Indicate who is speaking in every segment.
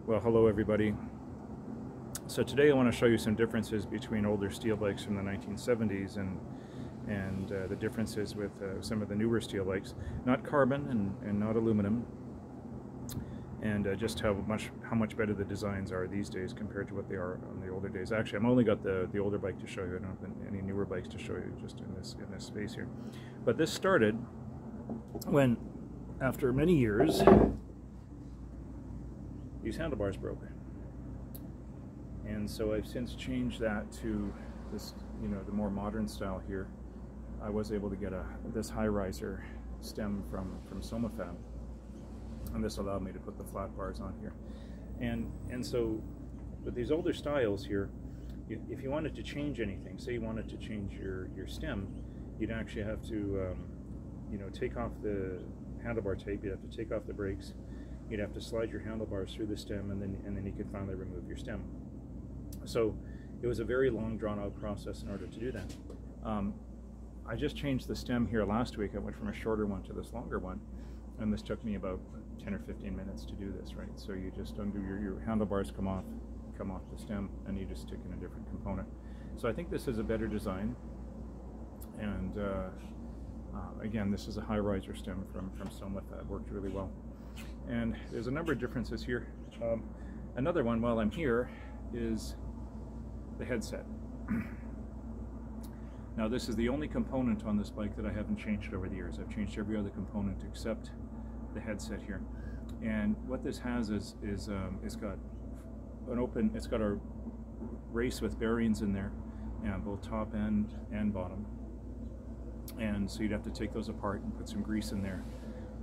Speaker 1: Well, hello everybody. So today I want to show you some differences between older steel bikes from the 1970s and the differences with some of the newer steel bikes, not carbon and not aluminum, and just how much better the designs are these days compared to what they are on the older days. Actually, I've only got the older bike to show you. I don't have any newer bikes to show you just in this space here. But this started when, after many years, these handlebars broke, and so I've since changed that to this, the more modern style here. I was able to get this high riser stem from Somafab, and this allowed me to put the flat bars on here. And so with these older styles here, if you wanted to change anything, say you wanted to change your stem, you'd actually have to take off the handlebar tape, you'd have to take off the brakes, you'd have to slide your handlebars through the stem, and then you could finally remove your stem. So it was a very long, drawn-out process in order to do that. I just changed the stem here last week. I went from a shorter one to this longer one, and this took me about 10 or 15 minutes to do this, right? So you just undo your handlebars, come off the stem, and you just stick in a different component. So I think this is a better design, and again, this is a high riser stem from Somafab. Worked really well. And there's a number of differences here. Another one, while I'm here, is the headset. Now, this is the only component on this bike that I haven't changed over the years. I've changed every other component except the headset here. And what this has is it's got a race with bearings in there, both top and bottom. And so you'd have to take those apart and put some grease in there.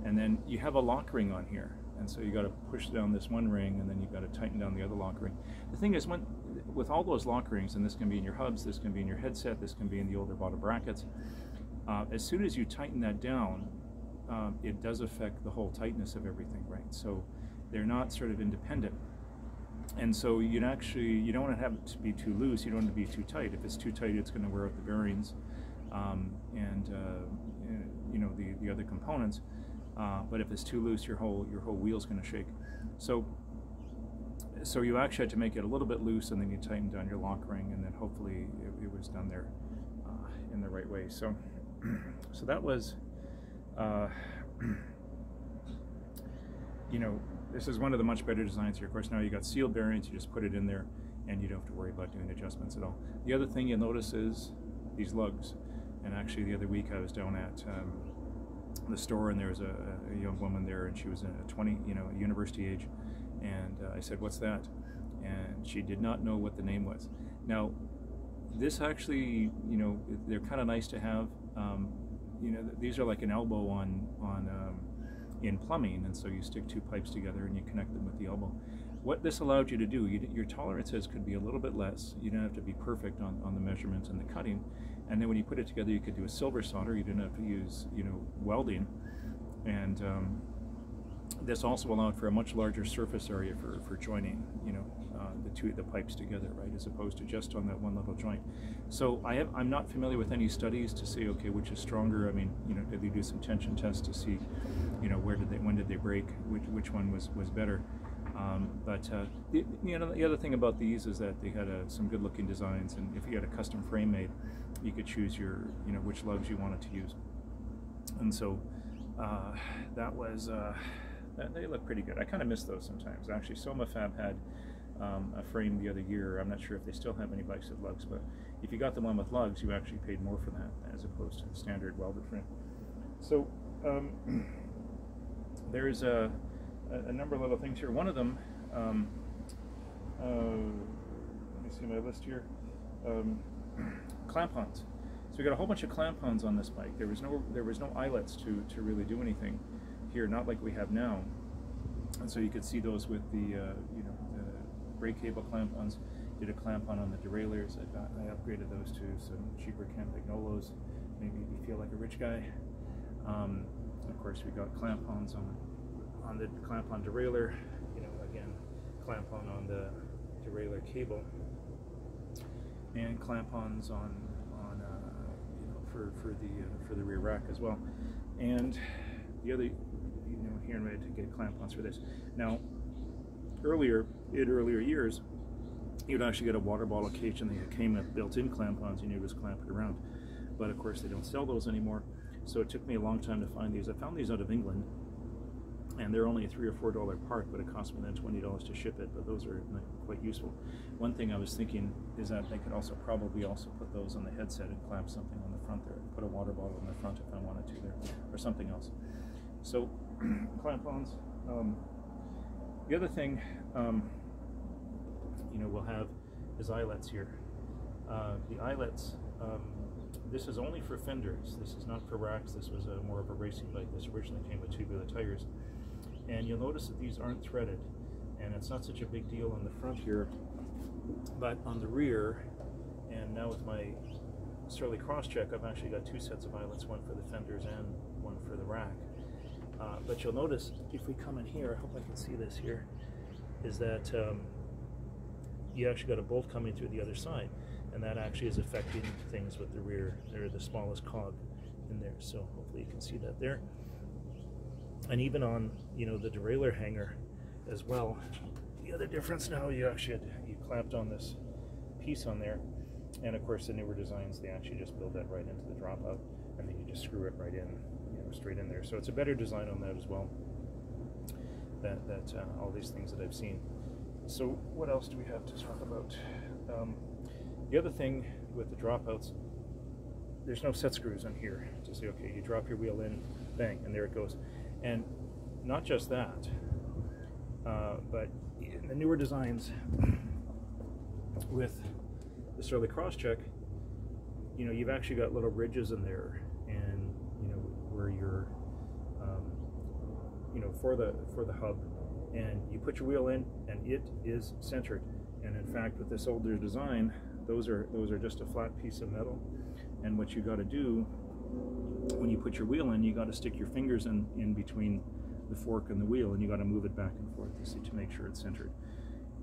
Speaker 1: And then you have a lock ring on here, and so you got to push down this one ring, and then you got to tighten down the other lock ring. The thing is, with all those lock rings, and this can be in your hubs, this can be in your headset, this can be in the older bottom brackets, as soon as you tighten that down, it does affect the whole tightness of everything, right? So they're not sort of independent, and so you don't want to have it to be too loose, you don't want it to be too tight. If it's too tight, it's going to wear out the bearings the other components. But if it's too loose, your whole wheel's going to shake. So you actually had to make it a little bit loose, and then you tighten down your lock ring, and then hopefully it was done there in the right way. So that was, this is one of the much better designs here. Of course, now you got sealed bearings. You just put it in there, and you don't have to worry about doing adjustments at all. The other thing you'll notice is these lugs. And actually, the other week I was down at the store, and there was a young woman there, and she was a university age, and I said, "What's that?" And she did not know what the name was. Now, this actually, they're kind of nice to have. These are like an elbow in plumbing, and so you stick two pipes together and you connect them with the elbow. What this allowed you to do, your tolerances could be a little bit less. You didn't have to be perfect on the measurements and the cutting. And then when you put it together, you could do a silver solder. You didn't have to use, welding. And this also allowed for a much larger surface area for joining, the pipes together, right, as opposed to just on that one little joint. So I'm not familiar with any studies to say, okay, which is stronger. I mean, did they do some tension tests to see, when did they break, which one was better? The other thing about these is that they had some good-looking designs, and if you had a custom frame made, you could choose which lugs you wanted to use. And so they look pretty good. I kind of miss those sometimes. Actually, Somafab had a frame the other year. I'm not sure if they still have any bikes with lugs, but if you got the one with lugs, you actually paid more for that as opposed to the standard welded frame. So there's a number of little things here. One of them, let me see my list here, clamp-ons. So we got a whole bunch of clamp-ons on this bike. There was no eyelets to really do anything here, not like we have now. And so you could see those with the the brake cable clamp-ons. Did a clamp-on on the derailleurs. I upgraded those to some cheaper Campagnolos. Maybe you feel like a rich guy. Of course, we got clamp-ons on the clamp-on derailleur. Again, clamp-on on the derailleur cable, and clamp-ons for the rear rack as well. And the other, here I'm ready to get clamp-ons for this. Now, in earlier years, you'd actually get a water bottle cage and they came with built-in clamp-ons and you just clamp it around. But of course they don't sell those anymore. So it took me a long time to find these. I found these out of England, and they're only a $3 or $4 part, but it cost me then $20 to ship it. But those are quite useful. One thing I was thinking is that they could probably also put those on the headset and clamp something on the front there. Put a water bottle in the front if I wanted to there, or something else. So clamp-ons. The other thing, we'll have is eyelets here. The eyelets. This is only for fenders. This is not for racks. This was more of a racing bike. This originally came with tubular tires. And you'll notice that these aren't threaded, and it's not such a big deal on the front here, but on the rear, and now with my Sterling cross-check, I've actually got two sets of eyelets, one for the fenders and one for the rack. But you'll notice, if we come in here, I hope I can see this here, is that you actually got a bolt coming through the other side, and that actually is affecting things with the rear. They're the smallest cog in there, so hopefully you can see that there. And even on, the derailleur hanger as well. The other difference now, you clamped on this piece on there, and of course the newer designs, they actually just build that right into the dropout, and then you just screw it right in, straight in there. So it's a better design on that as well. That all these things that I've seen. So what else do we have to talk about? The other thing with the dropouts, there's no set screws on here to say, okay, you drop your wheel in, bang, and there it goes. And not just that, but in the newer designs with the Sterling cross-check, you've actually got little ridges in there, and where you're, for the hub, and you put your wheel in, and it is centered. And in fact, with this older design, those are just a flat piece of metal, and what you got to do when you put your wheel in, you got to stick your fingers in between the fork and the wheel, and you got to move it back and forth to make sure it's centered.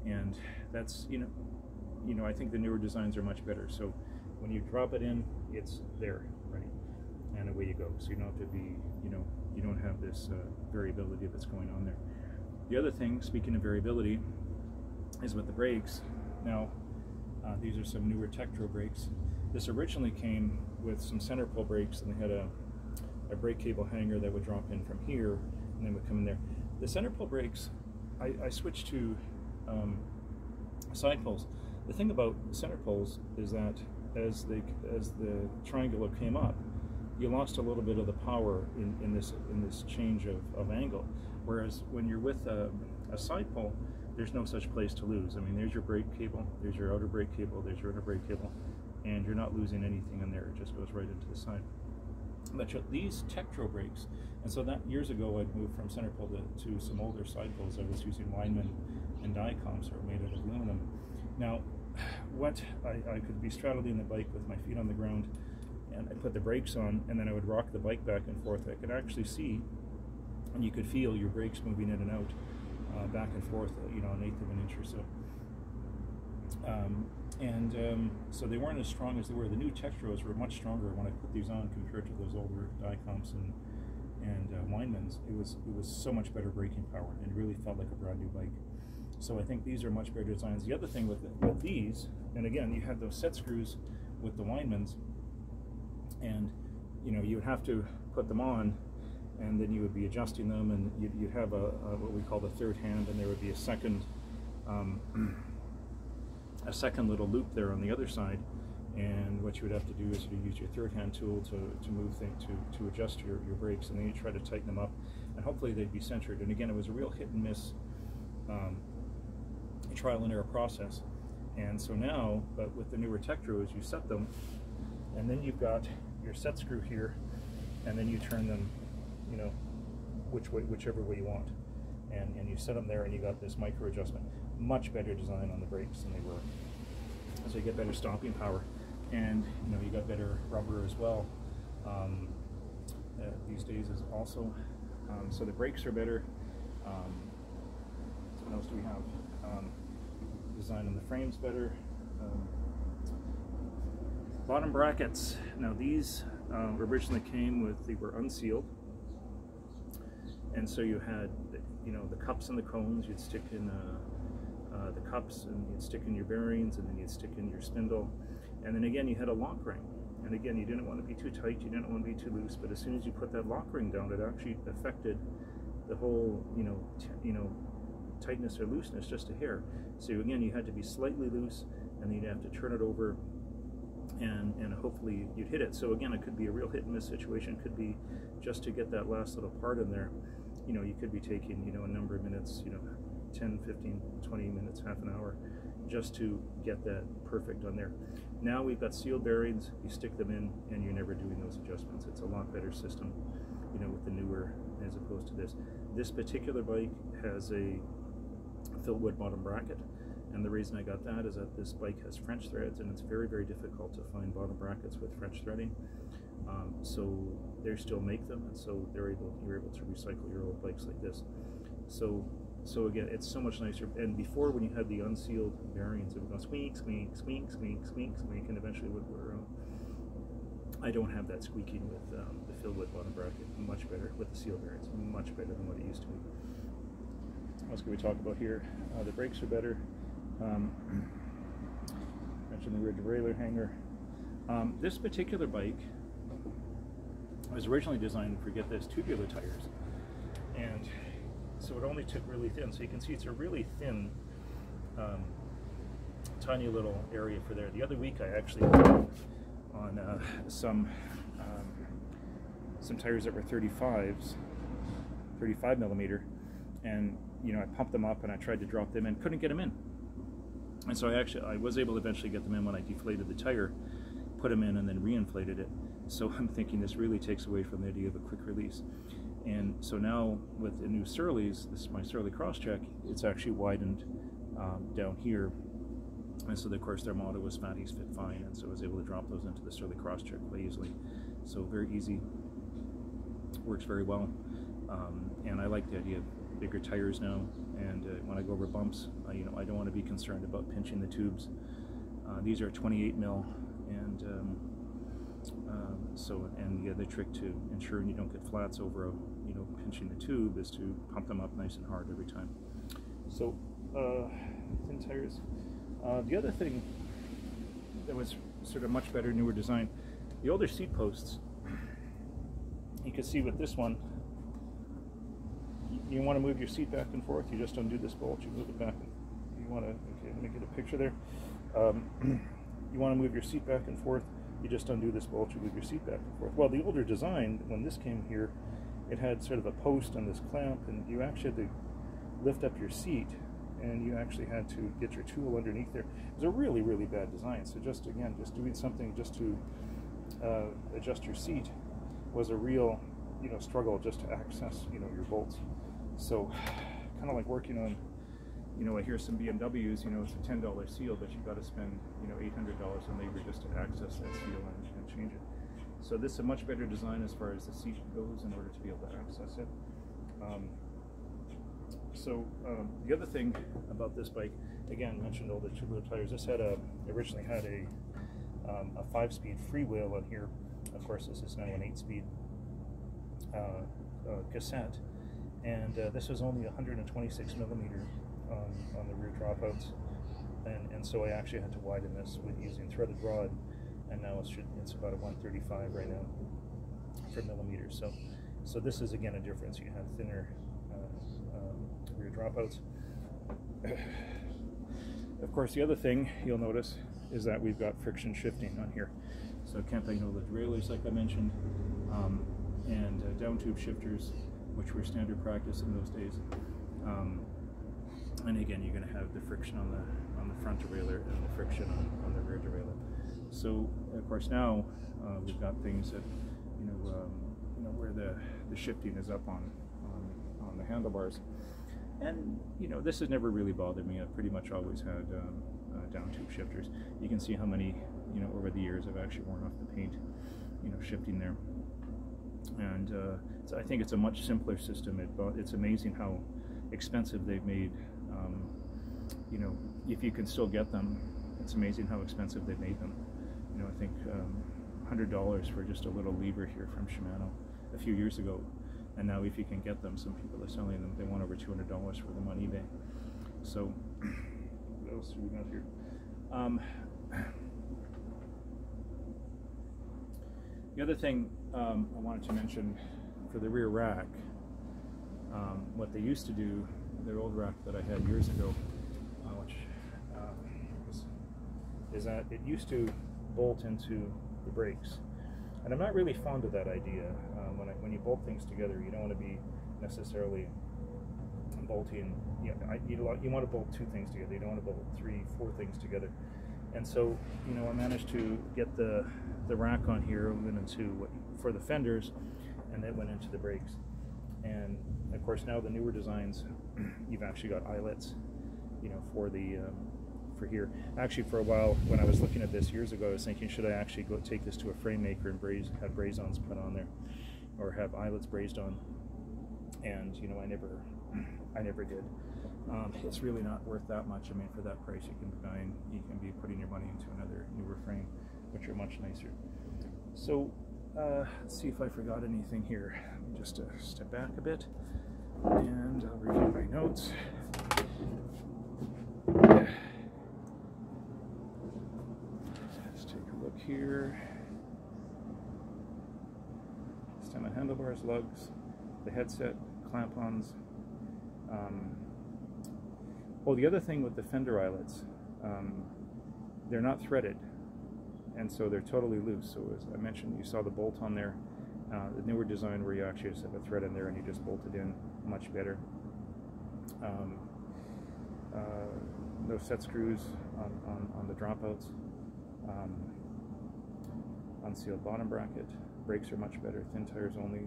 Speaker 1: And that's I think the newer designs are much better. So when you drop it in, it's there, right, and away you go. So you don't have to be, you don't have this variability that's going on there. The other thing, speaking of variability, is with the brakes. Now, these are some newer Tektro brakes. This originally came with some center pull brakes, and they had a brake cable hanger that would drop in from here and then would come in there. The center pull brakes, I switched to side pulls. The thing about center pulls is that as the triangular came up, you lost a little bit of the power in this change of angle. Whereas when you're with a side pull, there's no such place to lose. I mean, there's your brake cable, there's your outer brake cable, there's your inner brake cable, and you're not losing anything in there. It just goes right into the side. But these Tektro brakes, and so that years ago I'd moved from center pull to some older side pulls. I was using Weinmann and die comps that were made out of aluminum. Now, what I could be straddling the bike with my feet on the ground, and I put the brakes on, and then I would rock the bike back and forth. I could actually see, and you could feel your brakes moving in and out, back and forth, an eighth of an inch or so. So they weren't as strong as they were. The new Tektros were much stronger when I put these on compared to those older die comps and Weinmanns. It was so much better braking power, and it really felt like a brand new bike. So I think these are much better designs. The other thing with these, and again, you had those set screws with the Weinmanns, and you would have to put them on, and then you would be adjusting them, and you'd have what we call the third hand, and there would be a second little loop there on the other side. And what you would have to do is you use your third hand tool to move things, to adjust your brakes, and then you try to tighten them up, and hopefully they'd be centered. And again, it was a real hit and miss trial and error process. And so now, but with the newer Tektros, you set them, and then you've got your set screw here, and then you turn them, whichever way you want, and you set them there, and you got this micro adjustment. Much better design on the brakes than they were. So you get better stopping power, and you got better rubber as well these days is also. So the brakes are better. What else do we have? Design on the frame's better. Bottom brackets. Now these originally came with, they were unsealed, and so you had the cups and the cones. You'd stick in the cups, and you'd stick in your bearings, and then you'd stick in your spindle, and then again you had a lock ring, and again you didn't want to be too tight, you didn't want to be too loose, but as soon as you put that lock ring down, it actually affected the whole tightness or looseness just a hair. So again, you had to be slightly loose, and then you'd have to turn it over, and hopefully you'd hit it. So again, it could be a real hit and miss situation. It could be just to get that last little part in there, you could be taking a number of minutes, 10, 15, 20 minutes, half an hour, just to get that perfect on there. Now we've got sealed bearings, you stick them in, and you're never doing those adjustments. It's a lot better system, with the newer as opposed to this. This particular bike has a filled bottom bracket, and the reason I got that is that this bike has French threads, and it's very, very difficult to find bottom brackets with French threading. So they still make them, and so you're able to recycle your old bikes like this. So again, it's so much nicer. And before, when you had the unsealed bearings, it would go squeak, squeak, squeak, squeak, squeak, squeak, and eventually would wear around. I don't have that squeaking with the filled bottom bracket. Much better with the sealed bearings. Much better than what it used to be. What else can we talk about here? The brakes are better. Mentioned the rear derailleur hanger. This particular bike was originally designed for, get this, tubular tires, and so it only took really thin. So you can see it's a really thin, tiny little area for there. The other week I actually put on some tires that were 35s, 35 millimeter, and I pumped them up and I tried to drop them in, couldn't get them in. And so I was able to eventually get them in when I deflated the tire, put them in, and then re-inflated it. So I'm thinking this really takes away from the idea of a quick release. And so now with the new Surleys, this is my Surly Crosscheck, it's actually widened down here. And so of course their motto was Fatties Fit Fine, and so I was able to drop those into the Surly Crosscheck quite easily. So very easy, works very well. And I like the idea of bigger tires now, and when I go over bumps, I don't want to be concerned about pinching the tubes. These are 28 mil, and the other trick to ensuring you don't get flats over pinching the tube is to pump them up nice and hard every time. So thin tires. The other thing that was sort of much better, newer design, the older seat posts. You can see with this one, you want to move your seat back and forth, you just undo this bolt, you move it back. You want to, okay, let me get a picture there. You want to move your seat back and forth, you just undo this bolt, you move your seat back and forth. Well, the older design, when this came here, it had sort of a post on this clamp, and you actually had to lift up your seat, and you actually had to get your tool underneath there. It was a really, really bad design. So just doing something just to adjust your seat was a real, struggle just to access, your bolts. So kind of like working on, I hear some BMWs, it's a $10 seal, but you've got to spend, $800 in labor just to access that seal and change it. So this is a much better design as far as the seat goes in order to be able to access it. The other thing about this bike, again, mentioned all the tubular tires. This originally had a 5-speed freewheel on here. Of course, this is now an 8-speed cassette, and this was only 126 millimeter on the rear dropouts, and so I actually had to widen this with using threaded rod, and now it's about a 135 right now for millimeters. So this is again a difference. You have thinner rear dropouts. Of course, the other thing you'll notice is that we've got friction shifting on here. So camping the derailleurs, like I mentioned, and down tube shifters, which were standard practice in those days. And again, you're going to have the friction on the front derailleur and the friction on the rear derailleur. So of course now we've got things that where the shifting is up on the handlebars. And this has never really bothered me. I've pretty much always had down tube shifters. You can see how many over the years I've actually worn off the paint, shifting there. And so I think it's a much simpler system. It's amazing how expensive they've made. If you can still get them, it's amazing how expensive they've made them. I think $100 for just a little lever here from Shimano a few years ago. And now if you can get them, some people are selling them, they want over $200 for them on eBay. So what else do we got here? The other thing I wanted to mention for the rear rack, what they used to do, the old rack that I had years ago, which is that it used to bolt into the brakes. And I'm not really fond of that idea. When you bolt things together, you don't want to be necessarily bolting. You want to bolt two things together. You don't want to bolt 3, 4 things together. And so, you know, I managed to get the rack on here, went into for the fenders, and it went into the brakes. And of course, now the newer designs, you've actually got eyelets, you know, for the for here. Actually, for a while, when I was looking at this years ago, I was thinking, should I actually go take this to a frame maker and have braze-ons put on there, or have eyelets brazed on? And you know, I never did. It's really not worth that much. I mean, for that price, you can be putting your money into another newer frame, which are much nicer. So let's see if I forgot anything here. Just step back a bit, and I'll review my notes. Let's take a look here. Stem and handlebars, lugs, the headset, clamp-ons. Oh, the other thing with the fender eyelets, they're not threaded, and so they're totally loose. So as I mentioned, you saw the bolt on there. The newer design where you actually just have a thread in there and you just bolt it in, much better. No set screws on the dropouts. Unsealed bottom bracket. Brakes are much better. Thin tires only.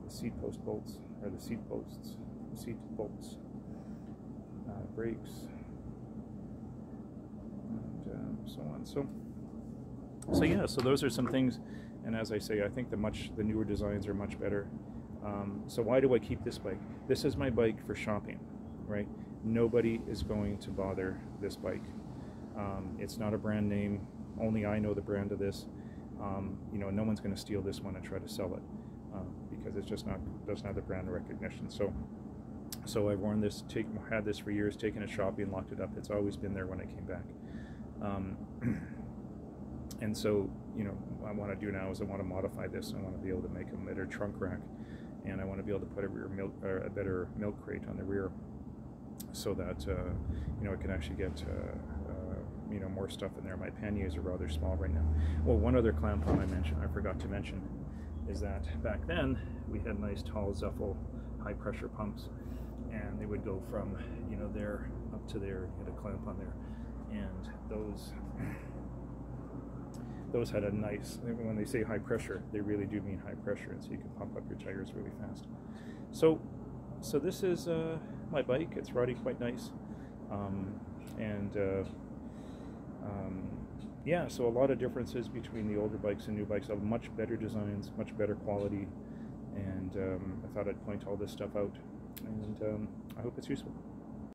Speaker 1: The seat post bolts, or the seat posts, seat bolts. Brakes, and so on. So yeah. So those are some things. And as I say, I think the newer designs are much better. So why do I keep this bike? This is my bike for shopping, right? Nobody is going to bother this bike. It's not a brand name. Only I know the brand of this. You know, no one's going to steal this one and try to sell it because it's just doesn't have the brand recognition. So I've worn this, had this for years, taken it shopping, locked it up. It's always been there when I came back. And so, you know, what I want to do now is I want to modify this. I want to be able to make a better trunk rack, and I want to be able to put a better milk crate on the rear, so that you know, I can actually get you know, more stuff in there. My panniers are rather small right now. Well, one other clamp-on I forgot to mention, is that back then we had nice tall Zuffel high pressure pumps, and they would go from, you know, there up to there. You had a clamp on there, and those had a nice, when they say high pressure, they really do mean high pressure, and so you can pump up your tires really fast. So this is my bike. It's riding quite nice, yeah, so a lot of differences between the older bikes and new bikes. Have much better designs, much better quality, and I thought I'd point all this stuff out, and I hope it's useful.